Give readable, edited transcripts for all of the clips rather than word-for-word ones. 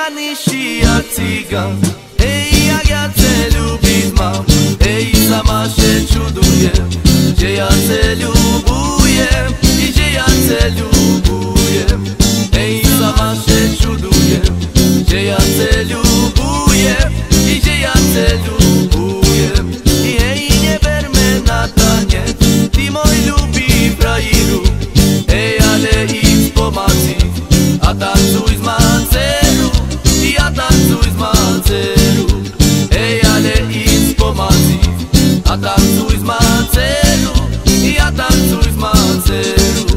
čarnější jak cigán. Hej, jak já tě ľúbiť mám, hej, sama še čudujem, že ja tě ľubujem, i že ja tě ľubujem. Hej, sama še čudujem, že ja tě ľubujem, i že ja tě ľubujem. I hej, neber me na tanec, ty môj ľubý frajíru, hej, ale ísť pomazi a tancuj s má dceru, ja tancuj s má dceru. Hej, ale ísť pomazi a tancuj s má dceru, ja tancuj s má dceru.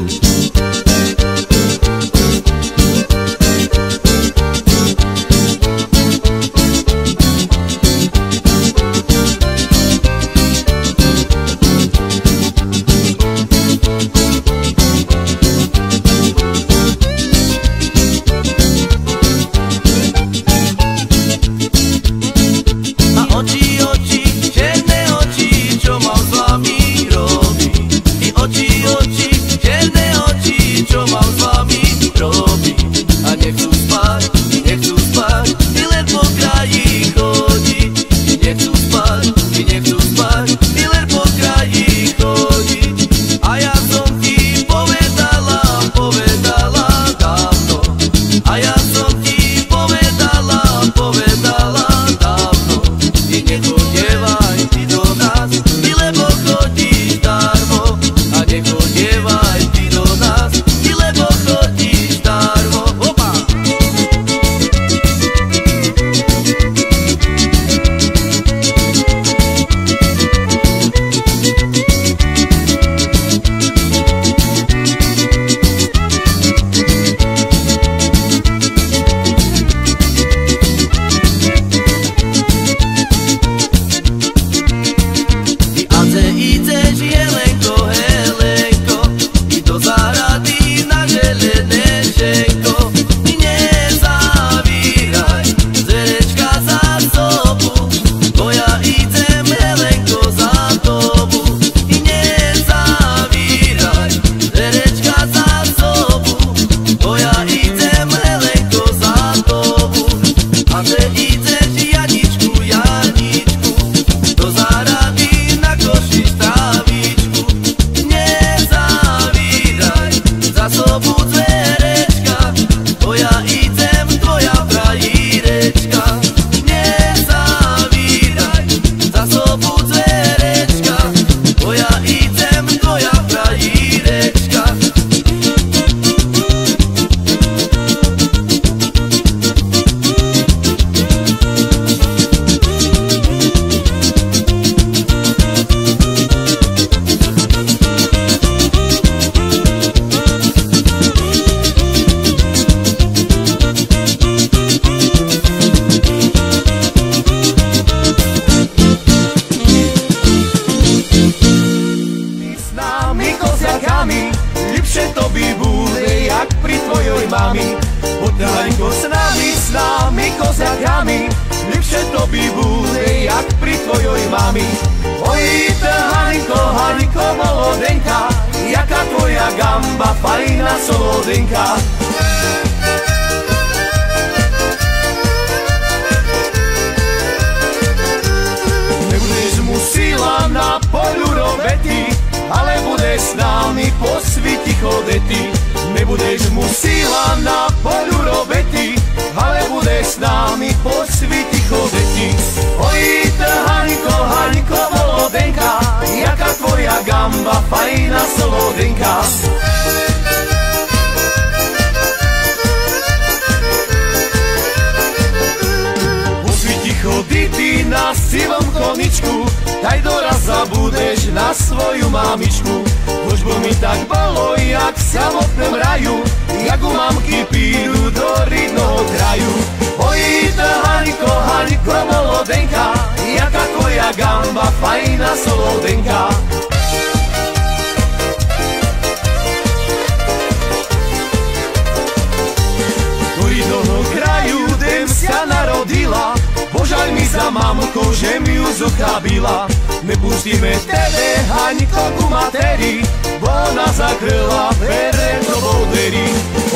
za mamkou, že mi ju zochabila. Nepustíme tebe, Haňko, ku materi, bo ona zakryla dvere novou dverí.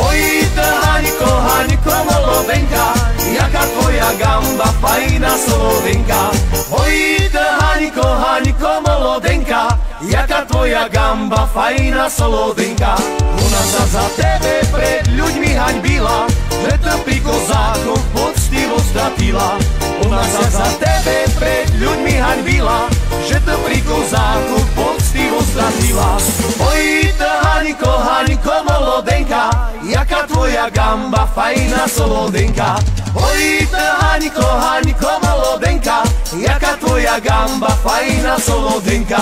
Oj, Haňko, Haňko, molodenka, Slovenka. Ojte Haniko, Haniko molodenka, jaká tvoja gamba fajná Slovenka. Ona sa za tebe pred ľuďmi haňbila, že to pri kozákoch poctivo stratila. Ona sa za tebe pred ľuďmi haňbila, že to pri kozákoch poctivo stratila. Ojte Haniko, Haniko molodenka, jaká tvoja gamba fajná Slovenka. Ojte Haniko, Haniko molodenka, jaká tvoja gamba fajná Slovenka.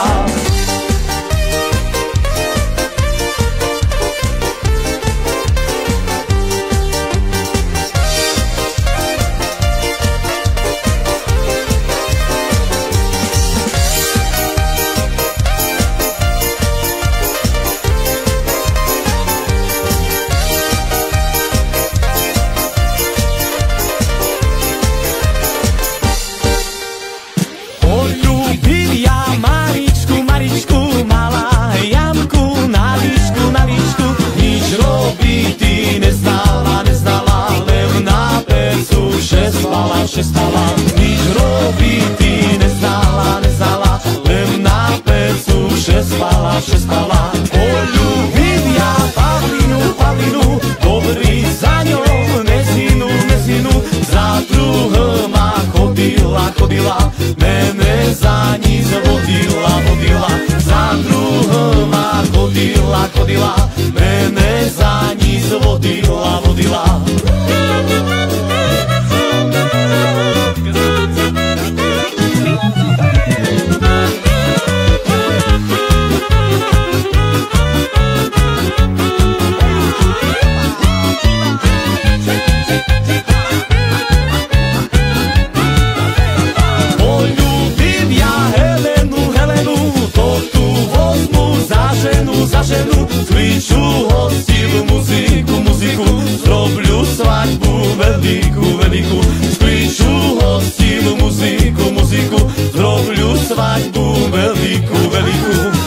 Spala, nič robiť ty neznala, len na pecu spala. Poľúbim ja Pavlinu, dobrý za ňou nezinu, za druhom ma chodila, mene za nic vodila, za druhom ma chodila, mene za nic vodila. Za ženu zvyču hostil muziku, zrobiu svaďbu veľkú, zvyču hostil muziku, zrobiu svaďbu veľkú.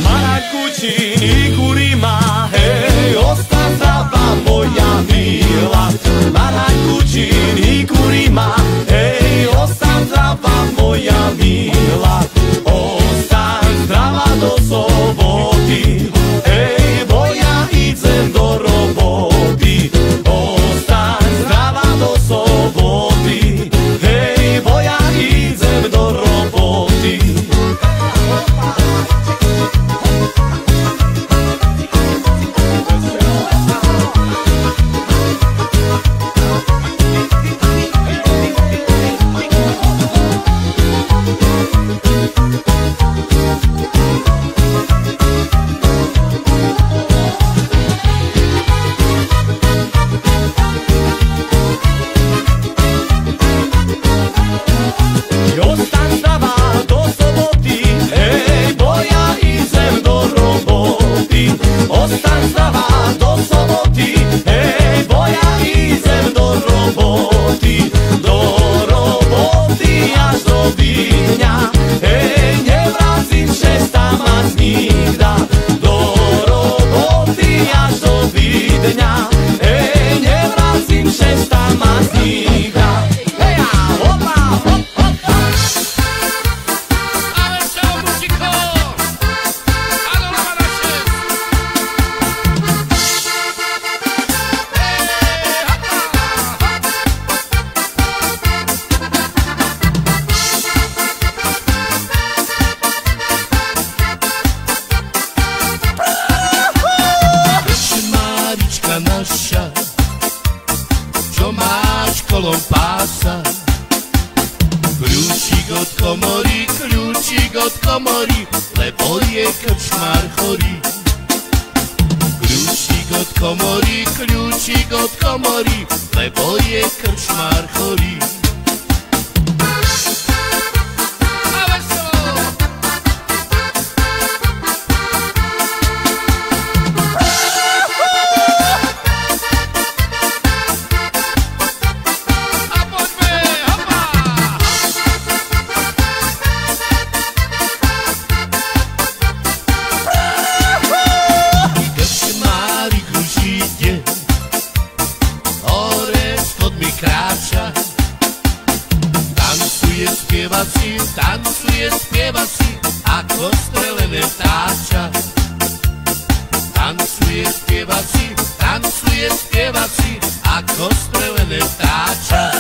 Maraďku čini kurima, hej, ostan zdravá moja milá. Maraďku čini kurima, hej, ostan zdravá moja milá. Ostan zdravá do soboty, do roboty, ostaň zdravá do soboty, hej, bo ja idem do roboty. Ostaň zdravá do soboty, hej, bo ja idem do roboty až do Vídňa, hej, nevracím šesta ma nikda. Do roboty až do Vídňa, hej, nevracím šesta ma nikda. Hej, hopa. Čo máš kolom pása? Kľúčik od komory, lebo je krčmár chorý. Kľúčik od komory, lebo je krčmár chorý. tancuje, spieva si ako strelené vtáča. Tancuje, spieva si ako strelené vtáča.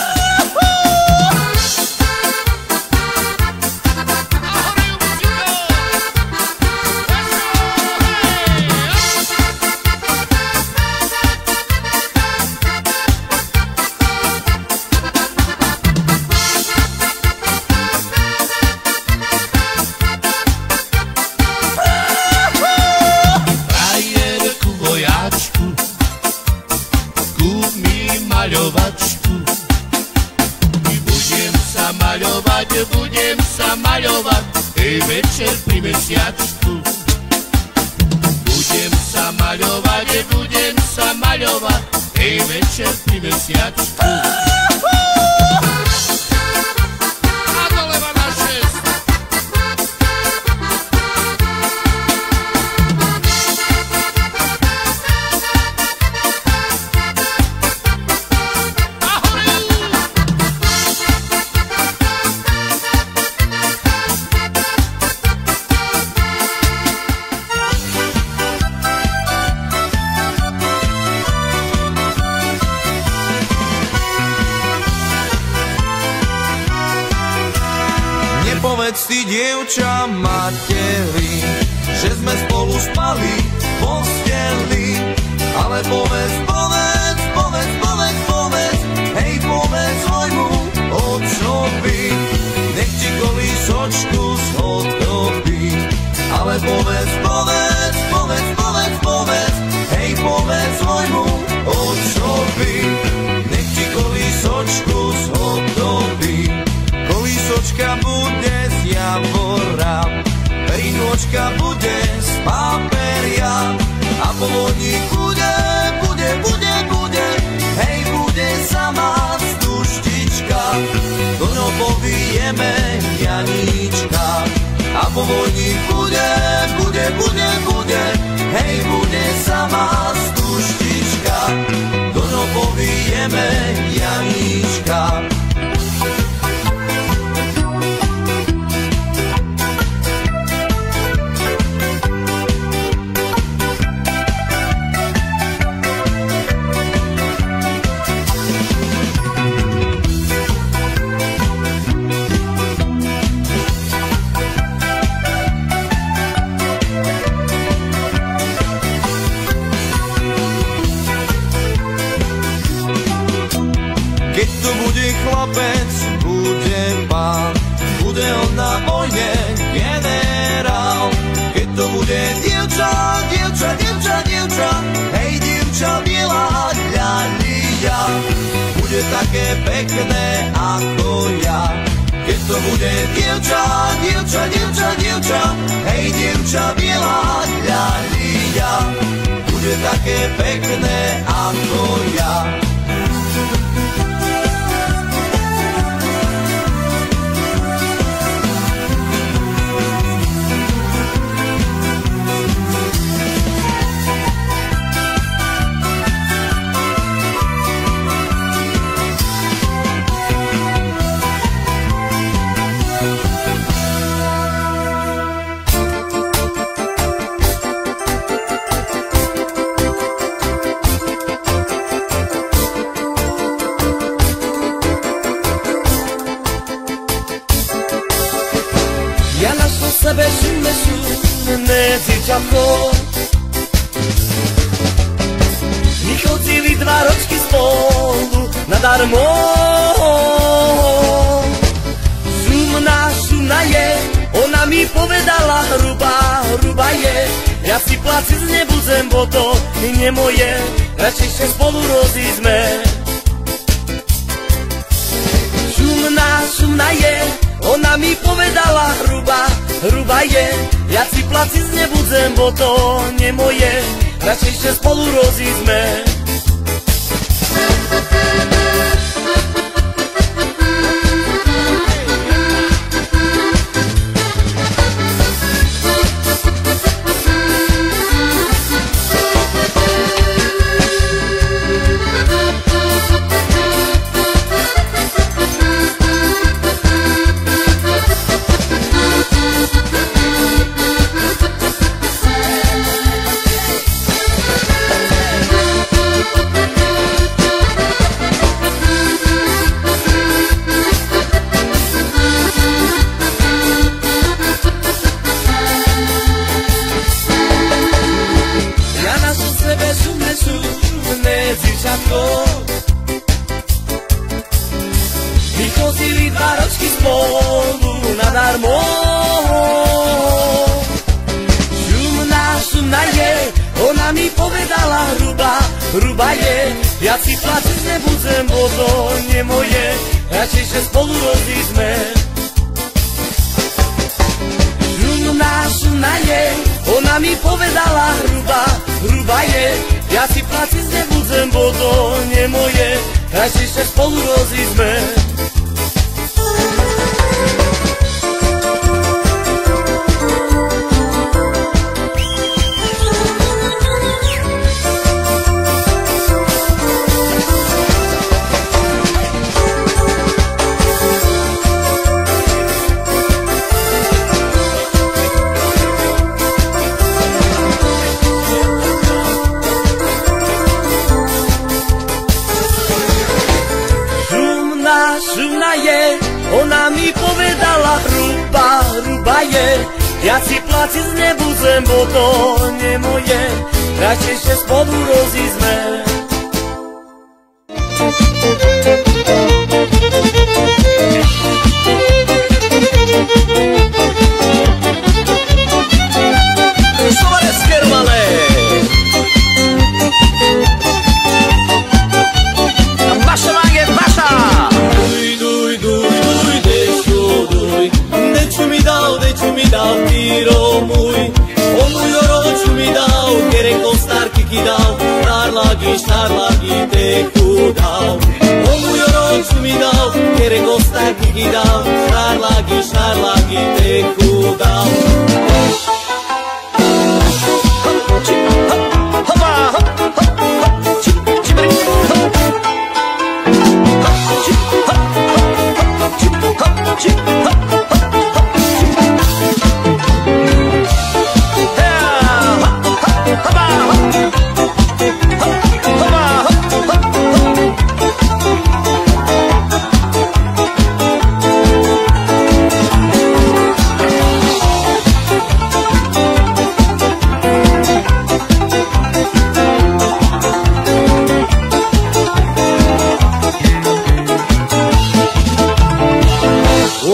Budem sa maľovať, hej, večer pri mesiačku. Budem sa maľovať, hej, večer pri mesiačku. A doleva na 6. Povedz si, dievča, materi, že sme spolu spali v posteli. Ale povedz, hej, povedz svojmu otcovi, nech ti kolísočku zhotoví. Ale povedz, hej, povedz svojmu otcovi, nech ti kolísočku zhotoví. Kolísočka bude z javora, perinočka bude z paperia a povodník bude, hej, bude sama stuštička. Do ňou povijeme Janíčka a povodník bude, hej, bude sama stuštička. Do ňou povijeme Janíčka. Keď to bude chlapec, bude pán, bude on na vojne generál. Keď to bude dievča, hej, dievča biela ľalia, bude také pekné ako ja. Keď to bude dievča, hej, dievča biela ľalia, bude také pekné ako ja. Ja našol sebe šumné dzieciatko. My chodili 2 ročky spolu nadarmo. Šumná je, ona mi povedala hrubá je. Ja si placiť nebudem, bo to nie moje, radšej sa spolu rozísme. Šumná je, ona mi povedala hrubá je. Ja si placiť nebudem, bo to nie moje, radšej sa spolu rozísme. vozili 2 ročky spolu nadarmo. Šumná je, ona mi povedala hruba je, viac si platiť nebudem, bo to nie moje, radšej sa spolu rozísme. Šumná je, ona mi povedala hruba je, viac si platiť nebudem, bo to nie moje, radšej sa spolu rozísme. Šumná je, ona mi povedala hruba je, ja si platiť nebudem, bo to nie moje, radšej sa spolu rozísme. Tiro můj, o můj oroču mi dal, kere kostárky kydal, štárlagy teku dal. O můj oroču mi dal, kere kostárky kydal, štárlagy teku dal.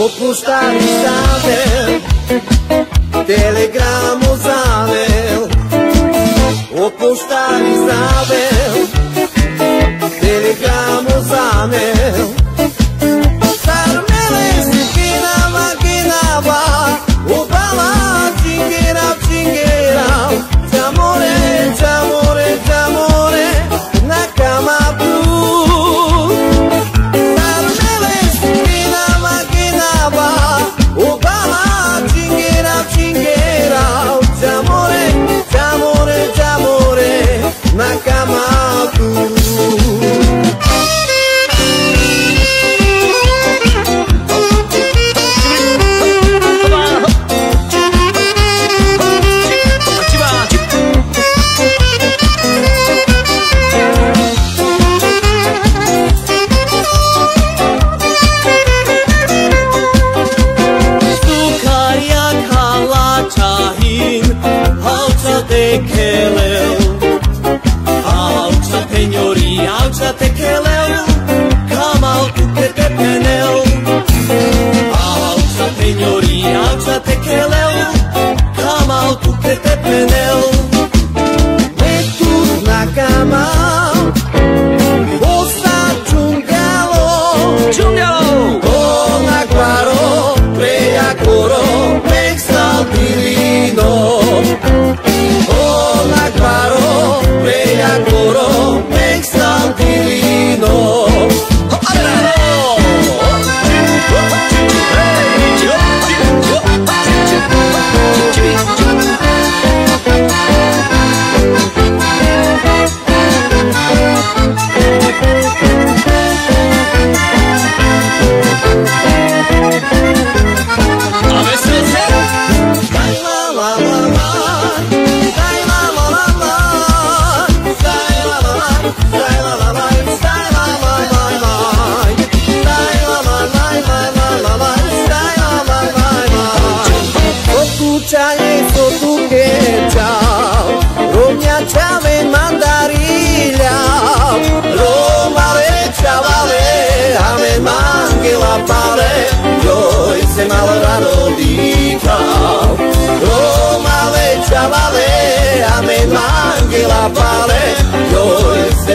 Opuštari zavel, telegramu zavel. Opuštari zavel, telegramu zavel. Sarmele si ginava, upala čingera. Jamore, na cama blue. Sarmele si ginava, upala čingera. Jamore, na cama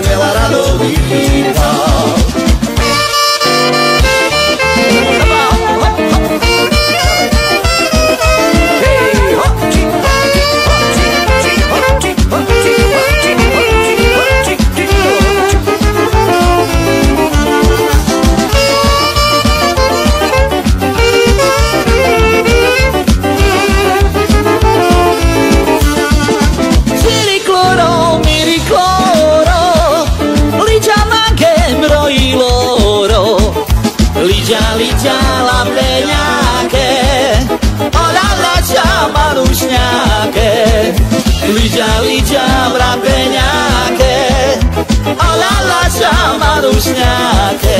veľa radových dal. Ligia la pleñaque, hola la chamarușneaque. Ligia la pleñaque, hola la chamarușneaque.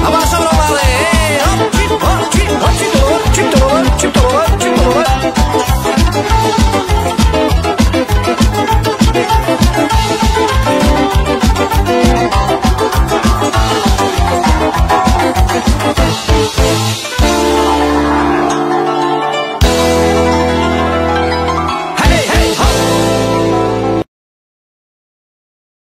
Abaixo no vale,